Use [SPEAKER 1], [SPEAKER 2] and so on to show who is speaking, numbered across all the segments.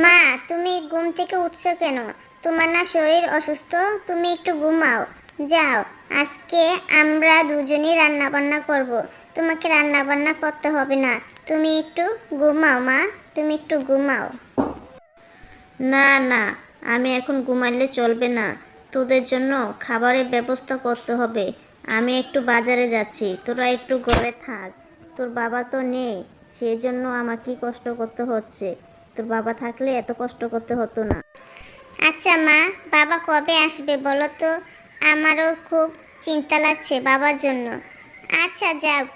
[SPEAKER 1] মা, তুমি ঘুম থেকে উঠছো কেন? তোমার না শরীর অসুস্থ? তুমি একটু ঘুমাও। যাও, আজকে আমরা দুজনেই রান্না বান্না করব। তোমাকে রান্না বান্না করতে হবে না। তুমি একটু ঘুমাও মা, তুমি একটু ঘুমাও।
[SPEAKER 2] না না, আমি এখন ঘুমাইলে চলবে না। তোদের জন্য খাবারের ব্যবস্থা করতে হবে। আমি একটু বাজারে যাচ্ছি, তোরা একটু ঘরে থাক। তোর বাবা তো নেই, সেই জন্য আমাকে কষ্ট করতে হচ্ছে। তোর বাবা থাকলে এত কষ্ট করতে হতো না।
[SPEAKER 1] আচ্ছা মা, বাবা কবে আসবে বলো তো? আমারও খুব চিন্তা লাগছে বাবার জন্য। আচ্ছা যাক,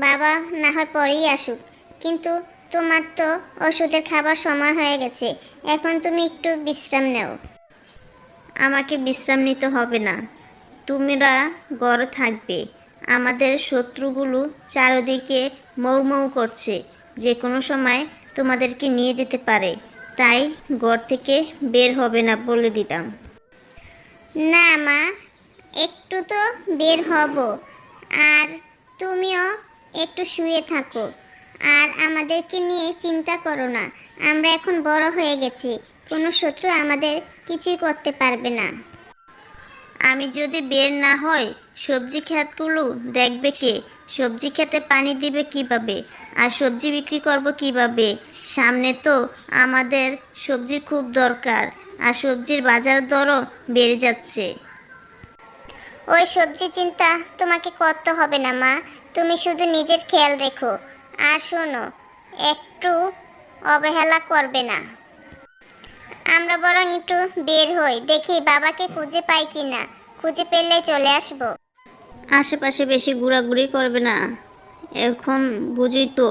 [SPEAKER 1] বাবা না হয় পরেই আসুক, কিন্তু তোমার তো ওষুধের খাবার সময় হয়ে গেছে। এখন তুমি একটু বিশ্রাম নাও।
[SPEAKER 2] আমাকে বিশ্রাম নিতে হবে না, তোমরা ঘরে থাকবে। আমাদের শত্রুগুলো চারদিকে মৌ মৌ করছে, যে কোনো সময় তোমাদেরকে নিয়ে যেতে পারে। তাই ঘর থেকে বের হবে না বলে দিলাম।
[SPEAKER 1] না মা, একটু তো বের হব। আর তুমিও একটু শুয়ে থাকো। আর আমাদেরকে নিয়ে চিন্তা করো না। আমরা এখন বড় হয়ে গেছি, কোনো শত্রু আমাদের কিছুই করতে পারবে না।
[SPEAKER 2] আমি যদি বের না হই, সবজি ক্ষেতগুলো দেখবে কে? সবজি খেতে পানি দিবে কিভাবে? আর সবজি বিক্রি করব কিভাবে? সামনে তো আমাদের সবজি খুব দরকার, আর সবজির বাজার দরও বেড়ে যাচ্ছে।
[SPEAKER 1] ওই সবজি চিন্তা তোমাকে করতে হবে না মা, তুমি শুধু নিজের খেয়াল রেখো। আর শোনো, একটু অবহেলা করবে না। আমরা বরং একটু বের হই, দেখি বাবাকে খুঁজে পাই কি না। খুঁজে পেলে চলে আসবো।
[SPEAKER 2] আশেপাশে বেশি ঘোরাঘুরি করবে না। এখন বুঝি তো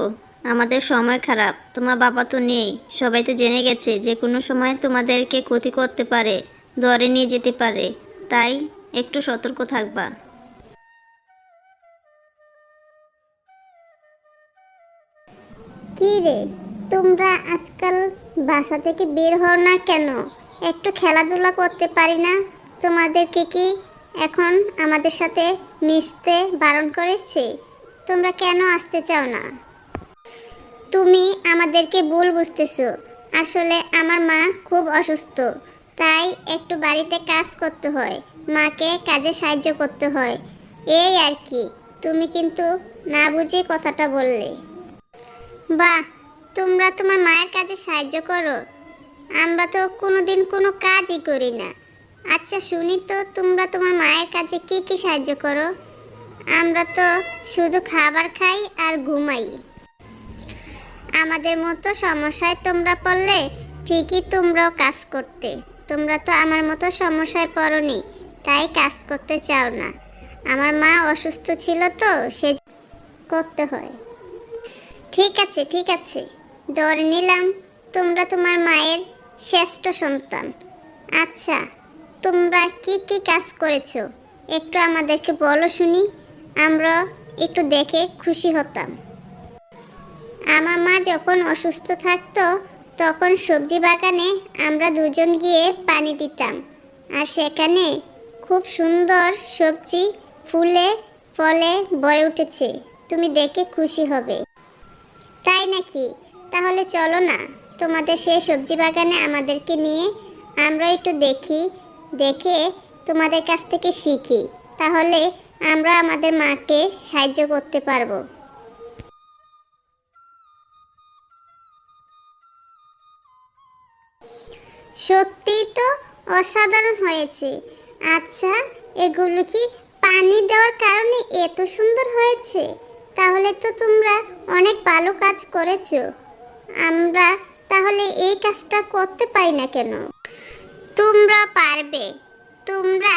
[SPEAKER 2] আমাদের সময় খারাপ, তোমার বাবা তো নেই। সবাই তো জেনে গেছে যে কোনো সময় তোমাদেরকে ক্ষতি করতে পারে, ধরে নিয়ে যেতে পারে। তাই একটু সতর্ক থাকবা।
[SPEAKER 1] কি রে, তোমরা আজকাল বাসা থেকে বের হও না কেন? একটু খেলাধুলা করতে পারি না? তোমাদেরকে কি এখন আমাদের সাথে মিশতে বারণ করেছে? তোমরা কেন আসতে চাও না? তুমি আমাদেরকে ভুল বুঝতেছো। আসলে আমার মা খুব অসুস্থ, তাই একটু বাড়িতে কাজ করতে হয়, মাকে কাজে সাহায্য করতে হয়, এই আর কি। তুমি কিন্তু না বুঝে কথাটা বললে। বাহ, তোমরা তোমার মায়ের কাজে সাহায্য করো? আমরা তো কোনোদিন কোনো কাজই করি না। আচ্ছা শুনি তো, তোমরা তোমার মায়ের কাজে কি কি সাহায্য করো? আমরা তো শুধু খাবার খাই আর ঘুমাই। আমাদের মতো সমস্যায় তোমরা পড়লে ঠিকই তোমরাও কাজ করতে। তোমরা তো আমার মতো সমস্যায় পড়নি, তাই কাজ করতে চাও না। আমার মা অসুস্থ ছিল তো, সে করতে হয়। ঠিক আছে ঠিক আছে, ধরে নিলাম তোমরা তোমার মায়ের শ্রেষ্ঠ সন্তান। আচ্ছা, তোমরা কি কি কাজ করেছো একটু আমাদেরকে বলো শুনি, আমরা একটু দেখে খুশি হতাম। আমার মা যখন অসুস্থ থাকতো, তখন সবজি বাগানে আমরা দুজন গিয়ে পানি দিতাম। আর সেখানে খুব সুন্দর সবজি ফুলে ফলে ভরে উঠেছে। তুমি দেখে খুশি হবে। তাই নাকি? তাহলে চলো না, তোমাদের সেই সবজি বাগানে আমাদেরকে নিয়ে আমরা একটু দেখি, দেখে তোমাদের কাছ থেকে শিখি। তাহলে আমরা আমাদের মাকে সাহায্য করতে পারবো। সত্যিই তো অসাধারণ হয়েছে। আচ্ছা, এগুলো কি পানি দেওয়ার কারণে এত সুন্দর হয়েছে? তাহলে তো তোমরা অনেক ভালো কাজ করেছো। আমরা তাহলে এই কাজটা করতে পারি না কেন? তোমরা পারবে। তোমরা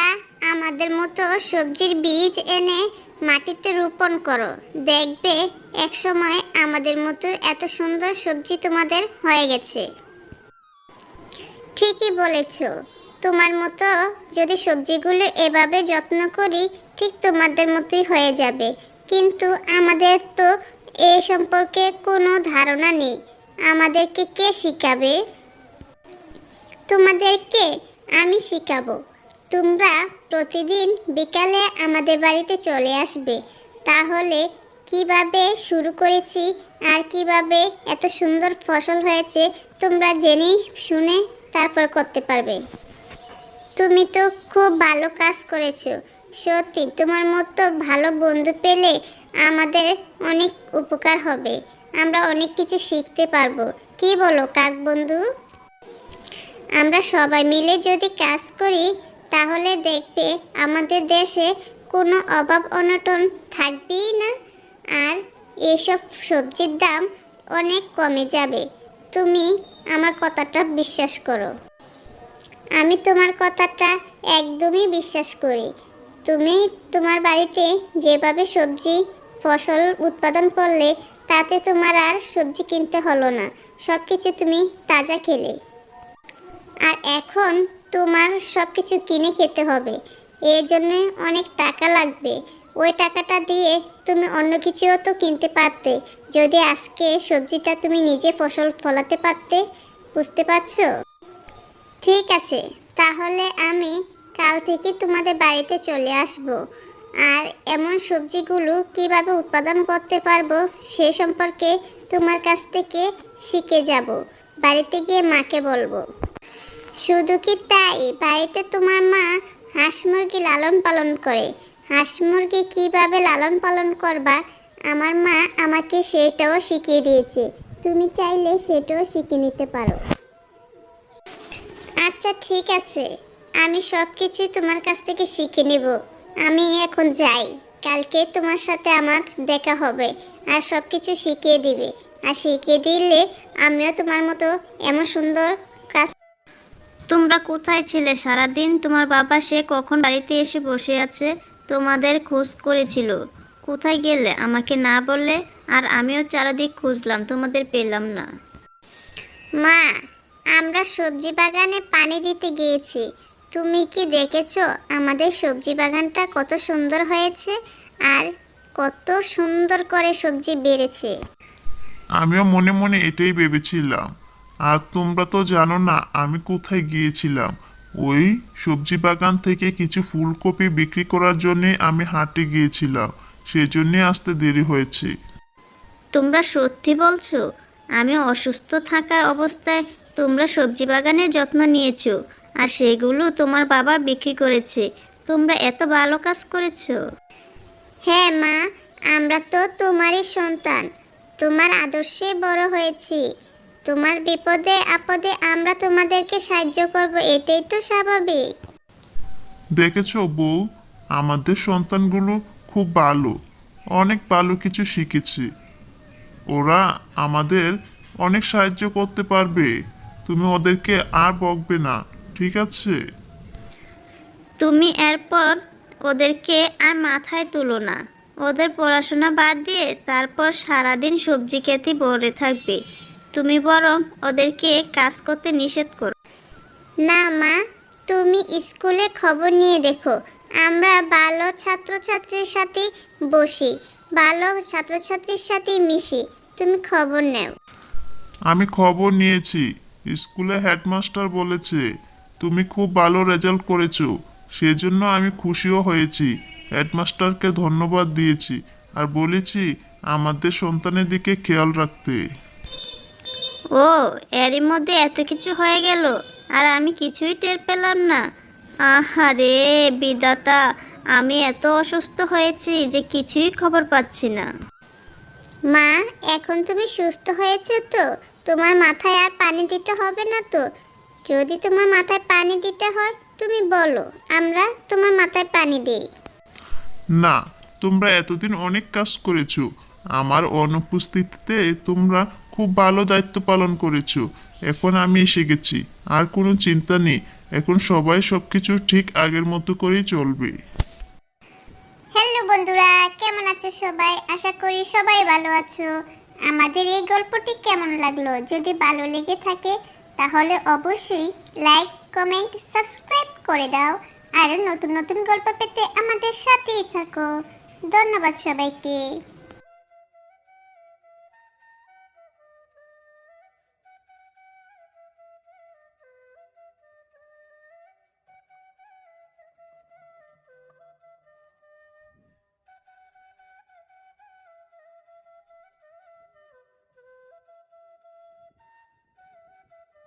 [SPEAKER 1] আমাদের মতো সবজির বীজ এনে মাটিতে রোপণ করো, দেখবে একসময় আমাদের মতো এত সুন্দর সবজি তোমাদের হয়ে গেছে। ঠিকই বলেছ। তোমার মতো যদি সবজিগুলো এভাবে যত্ন করি, ঠিক তোমাদের মতোই হয়ে যাবে। কিন্তু আমাদের তো এ সম্পর্কে কোনো ধারণা নেই। আমাদেরকে কে শিখাবে? তোমাদেরকে আমি শিখাবো। তোমরা প্রতিদিন বিকালে আমাদের বাড়িতে চলে আসবে। তাহলে কিভাবে শুরু করেছি আর কিভাবে এত সুন্দর ফসল হয়েছে তোমরা জেনে শুনে তারপর করতে পারবে। তুমি তো খুব ভালো কাজ করেছো। সত্যি তোমার মতো ভালো বন্ধু পেলে আমাদের অনেক উপকার হবে। আমরা অনেক কিছু শিখতে পারবো। কি বলো কাক বন্ধু? আমরা সবাই মিলে যদি কাজ করি তাহলে দেখবে আমাদের দেশে কোনো অভাব অনটন থাকবেই না, আর এসব সবজির দাম অনেক কমে যাবে। তুমি আমার কথাটা বিশ্বাস করো। আমি তোমার কথাটা একদমই বিশ্বাস করি। তুমি তোমার বাড়িতে যেভাবে সবজি ফসল উৎপাদন করলে তাতে তোমার আর সবজি কিনতে হলো না, সব কিছু তুমি তাজা খেলে। আর এখন তোমার সব কিছু কিনে খেতে হবে, এর জন্য অনেক টাকা লাগবে। ওই টাকাটা দিয়ে তুমি অন্য কিছুও তো কিনতে পারতে যদি আজকে সবজিটা তুমি নিজে ফসল ফলাতে পারতে। বুঝতে পারছো? ঠিক আছে, তাহলে আমি কাল থেকে তোমাদের বাড়িতে চলে আসব, আর এমন সবজিগুলো কিভাবে উৎপাদন করতে পারবো সে সম্পর্কে তোমার কাছ থেকে শিখে যাব। বাড়িতে গিয়ে মাকে বলবো। শুধু কি তাই, বাড়িতে তোমার মা হাঁস মুরগি লালন পালন করে। হাঁস মুরগি কীভাবে লালন পালন করবা আমার মা আমাকে সেটাও শিখিয়ে দিয়েছে। তুমি চাইলে সেটাও শিখে নিতে পারো। আচ্ছা ঠিক আছে, আমি সব কিছুই তোমার কাছ থেকে শিখে নেব। আমি এখন যাই, কালকে তোমার সাথে আমার দেখা হবে আর সব কিছু শিখিয়ে দিবে। আর শিখিয়ে দিলে আমিও তোমার মতো এমন সুন্দর কাজ।
[SPEAKER 2] তোমরা কোথায় ছিলে সারাদিন? তোমার বাবা সে কখন বাড়িতে এসে বসে আছে, তোমাদের খোঁজ করেছিল। কোথায় গেলে আমাকে না বললে? আর আমিও চারিদিক খুঁজলাম, তোমাদের পেলাম না।
[SPEAKER 1] মা, আমরা সবজি বাগানে পানি দিতে গিয়েছি। তুমি কি দেখেছো আমাদের সবজি বাগানটা কত সুন্দর হয়েছে আর কত সুন্দর করে সবজি বেড়েছে?
[SPEAKER 3] আমিও মনে মনে এটাই ভেবেছিলাম। আর তোমরা তো জানো না আমি কোথায় গিয়েছিলাম। ওই সবজি বাগান থেকে কিছু ফুলকপি বিক্রি করার জন্যে আমি হাটে গিয়েছিলাম, সেজন্যে আসতে দেরি হয়েছে।
[SPEAKER 2] তোমরা সত্যি বলছো? আমি অসুস্থ থাকা অবস্থায় তোমরা সবজি বাগানের যত্ন নিয়েছো, আর সেগুলো তোমার বাবা বিক্রি করেছে। তোমরা এত ভালো কাজ করেছো।
[SPEAKER 1] হ্যাঁ মা, আমরা তো তোমারই সন্তান, তোমার আদর্শে বড় হয়েছি। তোমার বিপদে আপদে আমরা তোমাদেরকে সাহায্য করব, এটাই তো স্বাভাবিক।
[SPEAKER 3] দেখেছো বউ, আমাদের সন্তানগুলো খুব ভালো, অনেক ভালো কিছু শিখেছে। ওরা আমাদের অনেক সাহায্য করতে পারবে। তুমি ওদেরকে আর বকবে না, ঠিক আছে?
[SPEAKER 2] তুমি এরপর ওদেরকে আর মাথায় তুলো না। ওদের পড়াশোনা বাদ দিয়ে তারপর সারাদিন সবজি খেতে পড়ে থাকবে। তুমি বরং ওদেরকে কাজ করতে নিষেধ করো।
[SPEAKER 1] না মা, তুমি স্কুলে খবর নিয়ে দেখো, আমরা ভালো ছাত্রছাত্রীর সাথে বসি, ভালো ছাত্রছাত্রীর সাথে মিশি। তুমি খবর নেও।
[SPEAKER 3] আমি খবর নিয়েছি, স্কুলে হেডমাস্টার বলেছে তুমি খুব ভালো রেজাল্ট করেছো, সেজন্য আমি খুশিও হয়েছি। হেডমাস্টারকে ধন্যবাদ দিয়েছি আর বলেছি আমাদের সন্তানের দিকে খেয়াল রাখতে।
[SPEAKER 2] ও, এরই মধ্যে এত কিছু হয়ে গেল আর আমি কিছুই টের পেলাম না। আহারে বিধাতা, আমি এত অসুস্থ হয়েছি যে কিছুই খবর পাচ্ছি না।
[SPEAKER 1] মা, এখন তুমি সুস্থ হয়েছো তো? তোমার মাথায় আর পানি দিতে হবে না তো? যদি তোমার মাথায় পানি দিতে হয় তুমি বলো, আমরা তোমার মাথায় পানি দিই।
[SPEAKER 3] না, তোমরা এতদিন অনেক কাজ করেছো, আমার অনুপস্থিতিতে তোমরা খুব ভালো দায়িত্ব পালন করেছো। এখন আমি এসে গেছি, আর কোনো চিন্তা নেই। এখন সবাই সবকিছু ঠিক আগের মতো করেই চলবে।
[SPEAKER 1] হ্যালো বন্ধুরা, কেমন আছো সবাই? আশা করি সবাই ভালো আছো। আমাদের এই গল্পটি কেমন লাগলো? যদি ভালো লেগে থাকে তাহলে অবশ্যই লাইক, কমেন্ট, সাবস্ক্রাইব করে দাও। আর নতুন নতুন গল্প পেতে আমাদের সাথেই থাকো। ধন্যবাদ সবাইকে।